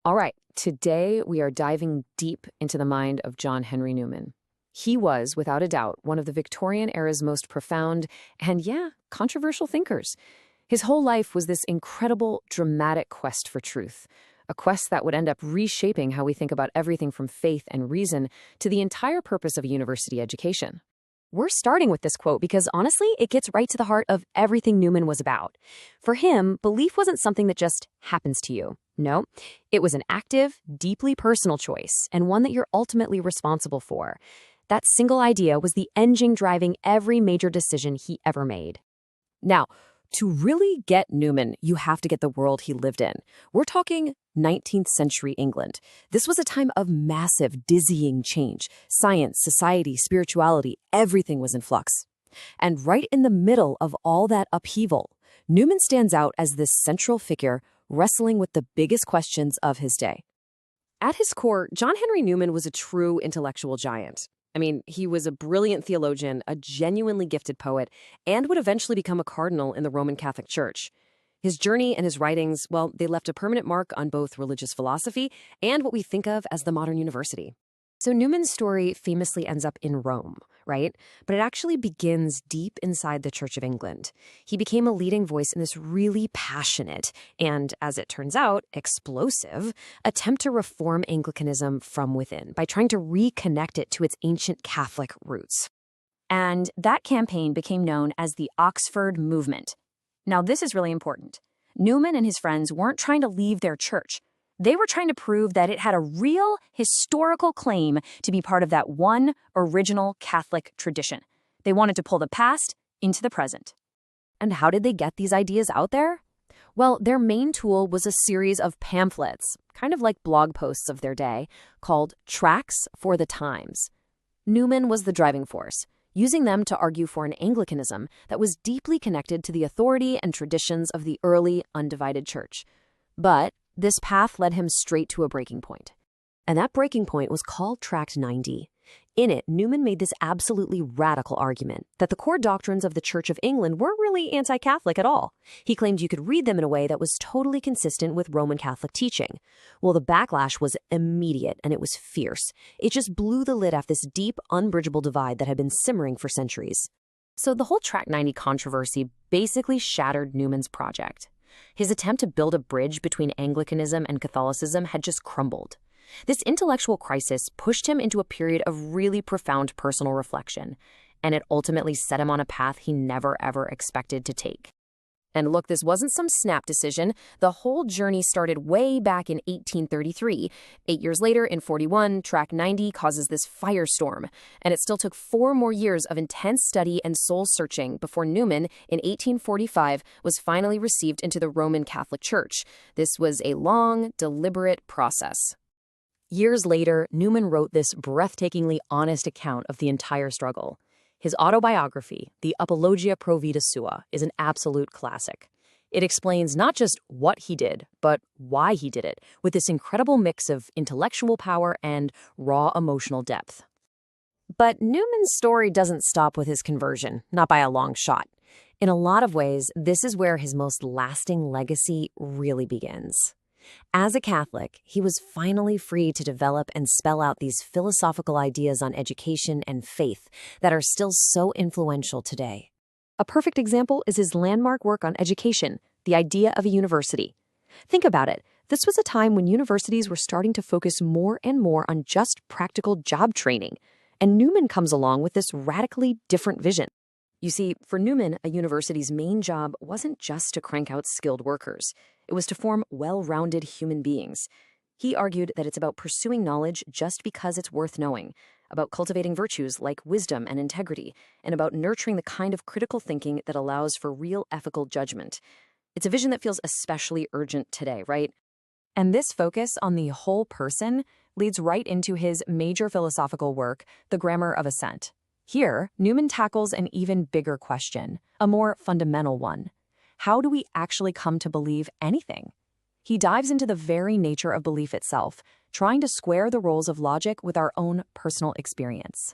All right, today we are diving deep into the mind of John Henry Newman. He was, without a doubt, one of the Victorian era's most profound and, controversial thinkers. His whole life was this incredible, dramatic quest for truth, a quest that would end up reshaping how we think about everything from faith and reason to the entire purpose of a university education. We're starting with this quote because honestly, it gets right to the heart of everything Newman was about. For him, belief wasn't something that just happens to you. No, it was an active, deeply personal choice, and one that you're ultimately responsible for. That single idea was the engine driving every major decision he ever made. Now, to really get Newman, you have to get the world he lived in. We're talking 19th century England. This was a time of massive, dizzying change. Science, society, spirituality, everything was in flux. And right in the middle of all that upheaval, Newman stands out as this central figure wrestling with the biggest questions of his day. At his core, John Henry Newman was a true intellectual giant. I mean, he was a brilliant theologian, a genuinely gifted poet, and would eventually become a cardinal in the Roman Catholic Church. His journey and his writings, well, they left a permanent mark on both religious philosophy and what we think of as the modern university. So Newman's story famously ends up in Rome, right? But it actually begins deep inside the Church of England. He became a leading voice in this really passionate and, as it turns out, explosive attempt to reform Anglicanism from within by trying to reconnect it to its ancient Catholic roots. And that campaign became known as the Oxford Movement. Now, this is really important. Newman and his friends weren't trying to leave their church. They were trying to prove that it had a real historical claim to be part of that one original Catholic tradition. They wanted to pull the past into the present. And how did they get these ideas out there? Well, their main tool was a series of pamphlets, kind of like blog posts of their day, called Tracts for the Times. Newman was the driving force, using them to argue for an Anglicanism that was deeply connected to the authority and traditions of the early undivided church. But this path led him straight to a breaking point. And that breaking point was called Tract 90. In it, Newman made this absolutely radical argument that the core doctrines of the Church of England weren't really anti-Catholic at all. He claimed you could read them in a way that was totally consistent with Roman Catholic teaching. Well, the backlash was immediate and it was fierce. It just blew the lid off this deep, unbridgeable divide that had been simmering for centuries. So the whole Tract 90 controversy basically shattered Newman's project. His attempt to build a bridge between Anglicanism and Catholicism had just crumbled. This intellectual crisis pushed him into a period of really profound personal reflection, and it ultimately set him on a path he never ever expected to take. And look, this wasn't some snap decision. The whole journey started way back in 1833. 8 years later, in 41, Tract 90 causes this firestorm, and it still took 4 more years of intense study and soul-searching before Newman, in 1845, was finally received into the Roman Catholic Church. This was a long, deliberate process. Years later, Newman wrote this breathtakingly honest account of the entire struggle. His autobiography, the Apologia pro Vita sua, is an absolute classic. It explains not just what he did, but why he did it, with this incredible mix of intellectual power and raw emotional depth. But Newman's story doesn't stop with his conversion, not by a long shot. In a lot of ways, this is where his most lasting legacy really begins. As a Catholic, he was finally free to develop and spell out these philosophical ideas on education and faith that are still so influential today. A perfect example is his landmark work on education, The Idea of a University. Think about it. This was a time when universities were starting to focus more and more on just practical job training, and Newman comes along with this radically different vision. You see, for Newman, a university's main job wasn't just to crank out skilled workers. It was to form well-rounded human beings. He argued that it's about pursuing knowledge just because it's worth knowing, about cultivating virtues like wisdom and integrity, and about nurturing the kind of critical thinking that allows for real ethical judgment. It's a vision that feels especially urgent today, right? And this focus on the whole person leads right into his major philosophical work, The Grammar of Assent. Here, Newman tackles an even bigger question, a more fundamental one. How do we actually come to believe anything? He dives into the very nature of belief itself, trying to square the roles of logic with our own personal experience.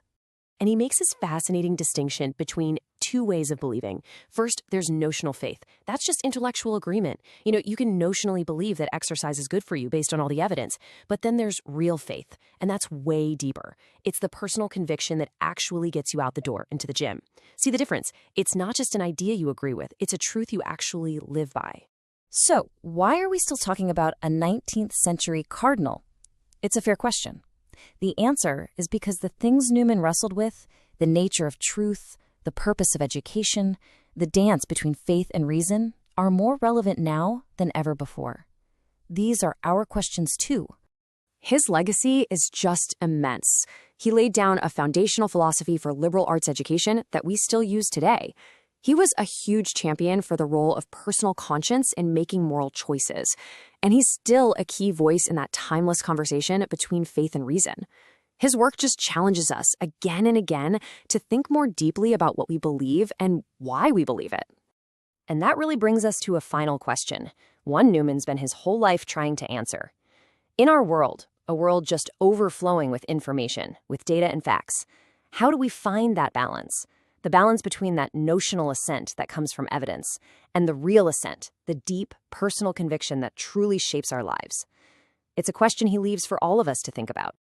And he makes this fascinating distinction between two ways of believing. First, there's notional faith. That's just intellectual agreement. You can notionally believe that exercise is good for you based on all the evidence. But then there's real faith, and that's way deeper. It's the personal conviction that actually gets you out the door into the gym. See the difference? It's not just an idea you agree with. It's a truth you actually live by. So, why are we still talking about a 19th century cardinal? It's a fair question. The answer is because the things Newman wrestled with, the nature of truth, the purpose of education, the dance between faith and reason, are more relevant now than ever before. These are our questions too. His legacy is just immense. He laid down a foundational philosophy for liberal arts education that we still use today. He was a huge champion for the role of personal conscience in making moral choices, and he's still a key voice in that timeless conversation between faith and reason. His work just challenges us again and again to think more deeply about what we believe and why we believe it. And that really brings us to a final question, one Newman's been his whole life trying to answer. In our world, a world just overflowing with information, with data and facts, how do we find that balance? The balance between that notional assent that comes from evidence and the real assent, the deep personal conviction that truly shapes our lives. It's a question he leaves for all of us to think about.